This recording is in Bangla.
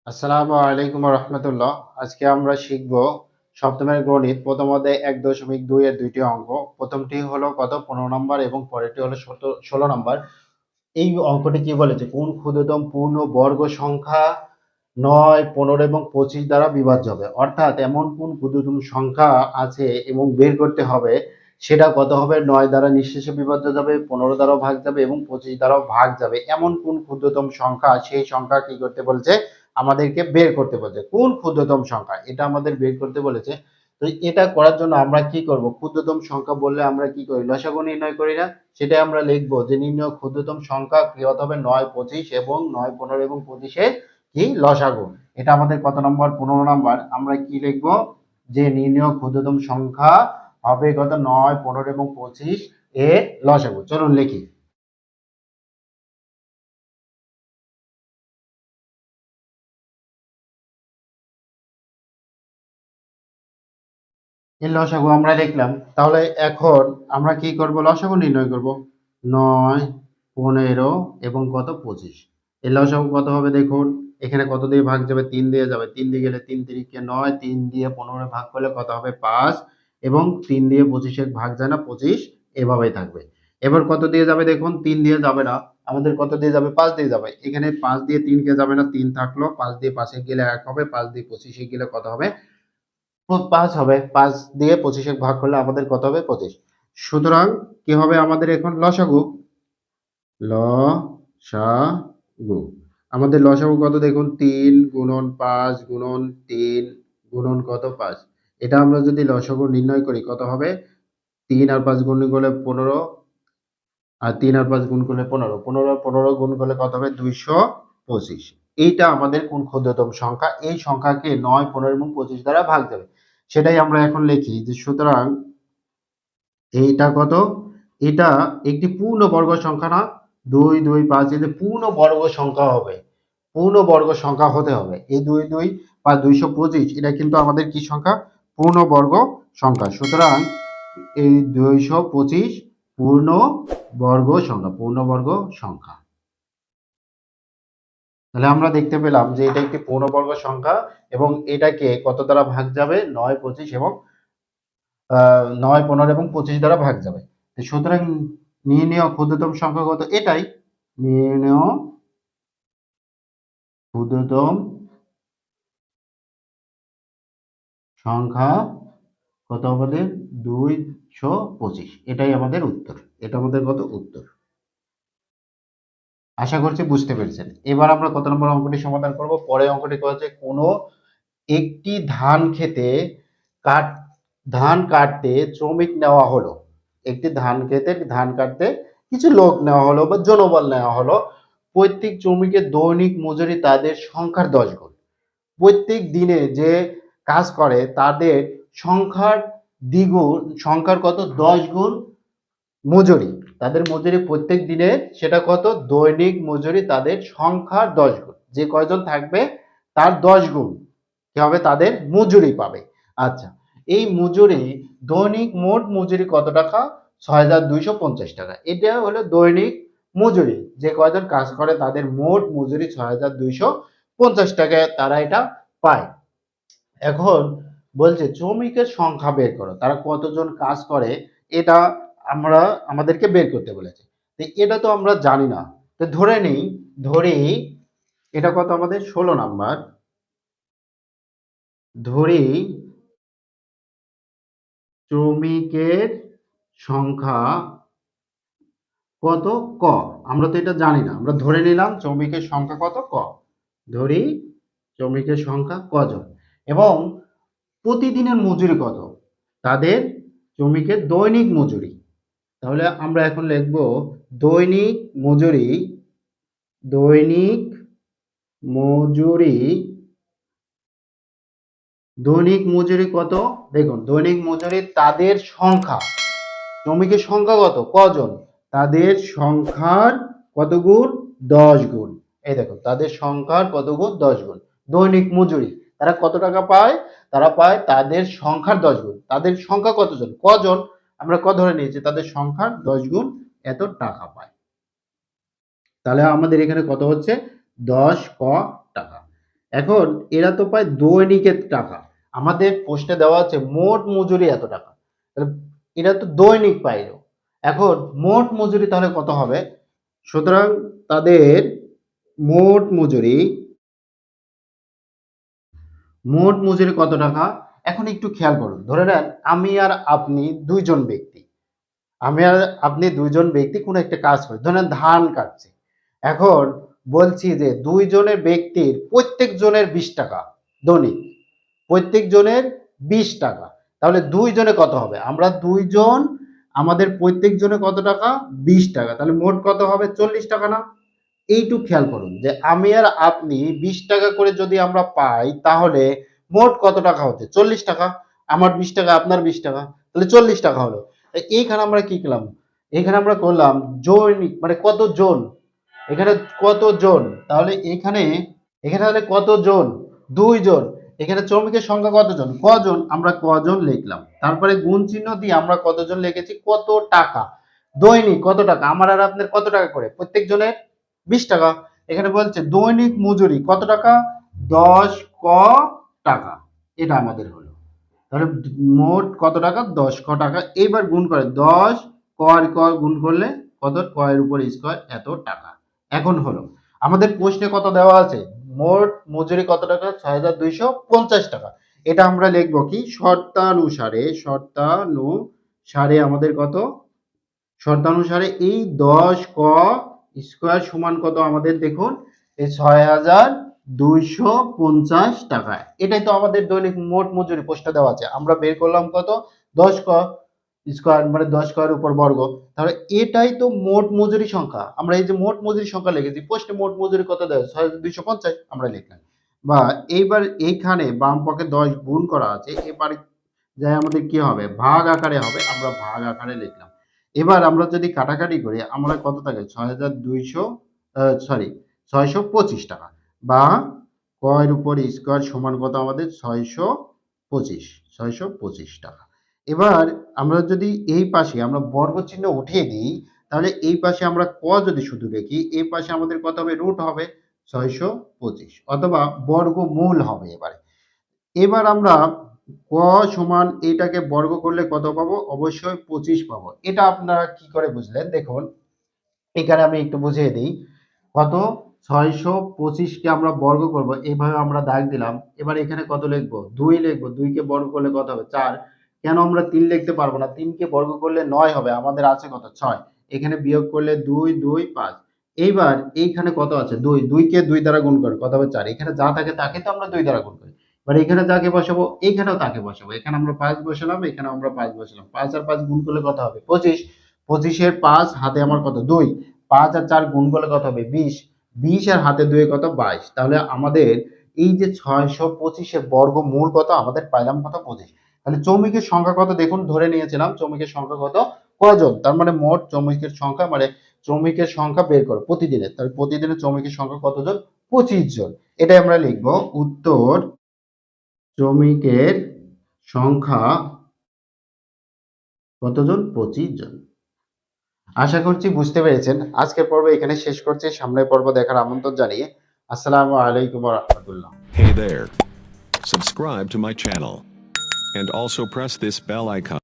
আসসালামু আলাইকুম রহমতুল্লাহ। আজকে আমরা শিখব সপ্তমের গণিত প্রথম অধ্যায় ১.২ এর দুইটি অঙ্ক। প্রথমটি হলো কত ১৫ নম্বর এবং পরেরটি হলো ১৬ নম্বর। এই অঙ্কটি কি বলেছে, কোন ক্ষুদ্রতম পূর্ণ বর্গ সংখ্যা ৯, ১৫ এবং ২৫ দ্বারা বিভাজ্য হবে। অর্থাৎ এমন কোন ক্ষুদ্রতম সংখ্যা আছে এবং বের করতে হবে সেটা কত হবে, ৯ দ্বারা নিঃশেষে বিভাজ্য যাবে, ১৫ দ্বারাও ভাগ যাবে এবং ২৫ দ্বারাও ভাগ যাবে। এমন কোন ক্ষুদ্রতম সংখ্যা, সেই সংখ্যা কি করতে বলছে, আমাদেরকে বের করতে বলছে। কোন ক্ষুদ্রতম সংখ্যা এটা আমাদের বের করতে বলেছে। তো এটা করার জন্য আমরা কি করব, ক্ষুদ্রতম সংখ্যা বললে আমরা কি করি, লসাগু নির্ণয় করি না। সেটাই আমরা লিখবো যে নির্ণয় ক্ষুদ্রতম সংখ্যা কি হতে হবে, ৯, ২৫ এবং ৯, ১৫ এবং ২৫ কি লসাগু। এটা আমাদের কত নম্বর, ১৫ নম্বর। আমরা কি লিখবো, যে নির্ণয় ক্ষুদ্রতম সংখ্যা হবে কত, ৯, ১৫ এবং ২৫ এর লসাগু। চলুন লিখি। এর লসাগু আমরা লিখলাম। তাহলে এখন আমরা কি করব, লসাগু নির্ণয় করব। ৯, ১৫ এবং কত ২৫। এর লসাগু কত হবে দেখুন, এখানে কত দিয়ে ভাগ যাবে, ৩ দিয়ে যাবে। ৩ দিয়ে গেলে ৩ তিরিকে ৯, ৩ দিয়ে ১৫ ভাগ করলে কত হবে ৫ এবং ৩ দিয়ে ২৫ ভাগ যায় না, ২৫ এভাবেই থাকবে। এবার কত দিয়ে যাবে দেখুন, ৩ দিয়ে যাবে না, আমাদের কত দিয়ে যাবে, ৫ দিয়ে যাবে। এখানে ৫ দিয়ে ৩ কে যাবে না, ৩ থাকলো, ৫ দিয়ে ৫ গেলে ১ হবে, ৫ দিয়ে ২৫ গেলে কত হবে, ৫ হবে। ৫ দিয়ে ২৫ ভাগ করলে আমাদের কত হবে, ২৫। সুতরাং কি হবে আমাদের এখন লসাগু, লসাগু। আমাদের লসাগু কত দেখুন, ৩ গুণন ৫ গুণন ৩ গুণন কত ৫। এটা আমরা যদি লসাগু নির্ণয় করি কত হবে, ৩ আর ৫ গুণ করলে ১৫, আর ৩ আর ৫ গুণ করলে ১৫, ১৫ আর ১৫ গুণ করলে কত হবে, ২২৫। এইটা আমাদের কোন ক্ষুদ্রতম সংখ্যা, এই সংখ্যাকে ৯, ১৫ এবং ২৫ দ্বারা ভাগ যাবে। সেটাই আমরা এখন লিখি যে সুতরাং এইটা কত, এটা একটি পূর্ণবর্গ সংখ্যা না, ২, ২, ৫ এদের পূর্ণবর্গ সংখ্যা হবে, পূর্ণবর্গ সংখ্যা হতে হবে। এই ২, ২, ৫, ২২৫ এটা কিন্তু আমাদের কি সংখ্যা, পূর্ণবর্গ সংখ্যা। সুতরাং এই ২২৫ পূর্ণবর্গ সংখ্যা, পূর্ণবর্গ সংখ্যা। তাহলে আমরা দেখতে পেলাম যে এটা একটি পূর্ণবর্গ সংখ্যা এবং এটাকে কত দ্বারা ভাগ যাবে, ৯, ২৫ এবং ৯, ১৫ এবং ২৫ দ্বারা ভাগ যাবে। সুতরাং নির্ণেয় ক্ষুদ্রতম সংখ্যা কত, এটাই নির্ণেয় ক্ষুদ্রতম সংখ্যা কত আমাদের, ২২৫। এটাই আমাদের উত্তর, এটা আমাদের কত উত্তর। আশা করছি বুঝতে পেরেছেন। এবার আমরা কত নম্বর অঙ্কটি সমাধান করব। পরে অঙ্কটি হচ্ছে, কোনো একটি ধান খেতে কাট ধান কাটতে শ্রমিক নেওয়া হলো। একটি ধান খেতে ধান কাটতে কিছু লোক নেওয়া হলো বা জনবল নেওয়া হলো। প্রত্যেক শ্রমিকের দৈনিক মজুরি তাদের সংখ্যার ১০ গুণ। প্রত্যেক দিনে যে কাজ করে তাদের সংখ্যার দ্বিগুণ, সংখ্যার কত ১০ গুণ মজুরি। তাদের মজুরি প্রত্যেক দিনের সেটা কত, দৈনিক মজুরি তাদের সংখ্যার ১০ গুণ। যে কয়জন থাকবে তার ১০ গুণ কি হবে, তাদের মজুরি পাবে। আচ্ছা, এই মজুরি, দৈনিক মোট মজুরি কত টাকা, ৬,২৫০ টাকা। এটা হলো দৈনিক মজুরি, যে কয়জন কাজ করে তাদের মোট মজুরি ৬,২৫০ টাকায় তারা এটা পায়। এখন বলছে শ্রমিকের সংখ্যা বের করো, তারা কতজন কাজ করে এটা আমরা, আমাদেরকে বের করতে বলেছে। তো এটা তো আমরা জানি না, তো ধরে নেই, ধরি এটা কত আমাদের ১৬ নাম্বার, ধরি শ্রমিকের সংখ্যা কত, ক। আমরা তো এটা জানি না, আমরা ধরে নিলাম শ্রমিকের সংখ্যা কত, ক। ধরি শ্রমিকের সংখ্যা কজন এবং প্রতিদিনের মজুরি কত, তাদের শ্রমিকের দৈনিক মজুরি। তাহলে আমরা এখন লিখব দৈনিক মজুরি, দৈনিক মজুরি, দৈনিক মজুরি কত, দেখুন দৈনিক মজুরি তাদের সংখ্যা, শ্রমিকের সংখ্যা কত, কজন, তাদের সংখ্যার কত গুণ, ১০ গুণ। এই দেখো তাদের সংখ্যার কত গুণ, ১০ গুণ। দৈনিক মজুরি তারা কত টাকা পায়, তারা পায় তাদের সংখ্যার ১০ গুণ। তাদের সংখ্যা কতজন, কজন, আমরা ক ধরে নিয়েছি, তাদের সংখ্যার ১০ গুণ এত টাকা পায়। তাহলে আমাদের এখানে কত হচ্ছে, ১০ ক টাকা। এখন এরা তো পায় দৈনিকের টাকা, আমাদের পোস্টে দেওয়া আছে মোট মজুরি এত টাকা, তাহলে এরা তো দৈনিক পাইলো। এখন মোট মজুরি তাহলে কত হবে? সুতরাং তাদের মোট মজুরি কত টাকা? এখন একটু খেয়াল করুন, ধরে নেন আমি আর আপনি দুইজন ব্যক্তি, কোনো একটা কাজ করি, ধরে নেন ধান কাটছে। এখন বলছি যে দুইজনের ব্যক্তির প্রত্যেক জনের 20 টাকা দৈনিক, প্রত্যেক জনের 20 টাকা, তাহলে দুইজনে কত হবে? আমরা দুইজন, আমাদের প্রত্যেক জনে কত টাকা? 20 টাকা, তাহলে মোট কত হবে? 40 টাকা না? এইটুকু খেয়াল করুন যে আমি আর আপনি 20 টাকা করে যদি আমরা পাই, তাহলে মোট কত টাকা হচ্ছে? 40 টাকা। আমার 20 টাকা, আপনার 20 টাকা, তাহলে 40 টাকা হলো। এইখানে আমরা কি করলাম? এখানে আমরা করলাম জৈনিক, মানে কত জন, এখানে কত জন, তাহলে এখানে তাহলে কত জন? 2 জন। এখানে শ্রমিকের সংখ্যা কতজন? কজন? আমরা কজন লিখলাম, তারপরে গুণ চিহ্ন দিয়ে আমরা কতজন লিখেছি, কত টাকা, দৈনিক কত টাকা, আমার আর আপনার কত টাকা করে? প্রত্যেক জনের 20 টাকা। এখানে বলছে দৈনিক মজুরি কত টাকা? 10 ক টাকা, এটা আমাদের হলো। তাহলে মোট কত টাকা? 10 ক টাকা। এইবার গুণ করে 10 ক আর ক গুণ করলে কত? ক এর উপর স্কয়ার এত টাকা। এখন হলো আমাদের প্রশ্নে কত দেওয়া আছে? মোট মজুরি কত টাকা? ৬,২৫০ টাকা। এটা আমরা লিখবো কি? শর্তানুসারে আমাদের কত? শর্তানুসারে এই 10 ক স্কয়ার সমান কত আমাদের? দেখুন এই ৬,২৫০ টাকা। এটাই তো আমাদের দৈনিক মোট মজুরি পোস্টে দেওয়া আছে। আমরা বের করলাম কত? 10 ক স্কয়ার, মানে 10 ক এর উপর বর্গ। তাহলে এটাই তো মোট মজুরি সংখ্যা। আমরা এই যে মোট মজুরি সংখ্যা লিখেছি, পোস্টে মোট মজুরি কত দেওয়া? ৬,২৫০ আমরা লিখলাম। বা এইবার এইখানে বাম পক্ষে 10 গুণ করা আছে, এবার যাই আমাদের কি হবে? ভাগ আকারে হবে, আমরা ভাগ আকারে লিখলাম। এবার আমরা যদি কাটাকাটি করি, আমরা কত থাকে? ৬,২০০ সরি ৬২৫ টাকা, বা ক এর উপর স্কয়ার সমান কত আমাদের? ৬২৫ টাকা। এবার আমরা যদি এই পাশে আমরা বর্গ চিহ্ন উঠিয়ে দিই, তাহলে এই পাশে আমরা ক যদি শুধু লিখি, এই পাশে আমাদের কত হবে? রুট হবে ৬২৫, অথবা বর্গমূল হবে এবারে। এবার আমরা ক সমান এইটাকে বর্গ করলে কত পাবো? অবশ্যই 25 পাবো। এটা আপনারা কি করে বুঝলেন? দেখুন এখানে আমি একটু বুঝিয়ে দিই। কত? ৬২৫ কে আমরা বর্গ করব, এইভাবে আমরা দাগ দিলাম। এবার এখানে কত লিখবো? 2 লিখবো। 2 কে বর্গ করলে কত হবে? 4। কেন আমরা 3 লিখতে পারবো না? 3 কে বর্গ করলে 9 হবে, আমাদের আছে কত? 6। এখানে বিয়োগ করলে 2 2 5। এইবার এইখানে কত আছে? 2। 2 কে 2 দ্বারা গুণ করে কত হবে? 4। এখানে যা থাকে তাকে তো আমরা 2 দ্বারা গুণ করি। এবার এখানে যাকে বসাবো, এখানেও তাকে বসাবো। এখানে আমরা 5 বসালাম, এখানে আমরা 5 বসালাম। 5 আর 5 গুণ করলে কত হবে? 25। 25 এর 5 হাতে আমার কত? 2। 5 আর 4 গুণ করলে কত হবে? 20। 20 আর হাতে 2 কত? 22। তাহলে আমাদের এই যে 625 এর বর্গমূল কত? আমাদের পাইলাম কত? 25। তাহলে চৌমিকের সংখ্যা কত? দেখুন ধরে নিয়েছিলাম চৌমিকের সংখ্যা কত? কয়জন? তার মানে মোট চৌমিকের সংখ্যা, মানে চৌমিকের সংখ্যা বের করো প্রতিদিনের। তাহলে প্রতিদিনের চৌমিকের সংখ্যা কতজন? 25 জন। এটাই আমরা লিখব উত্তর, চৌমিকের সংখ্যা কতজন? 25 জন। আশা করছি বুঝতে পেরেছেন। আজকের পর্ব এখানে শেষ করছি। সামনের পর্ব দেখার আমন্ত্রণ জানিয়ে আসসালামু আলাইকুম ওয়া রাহমাতুল্লাহ। Hey there. Subscribe to my channel. And also press this bell icon.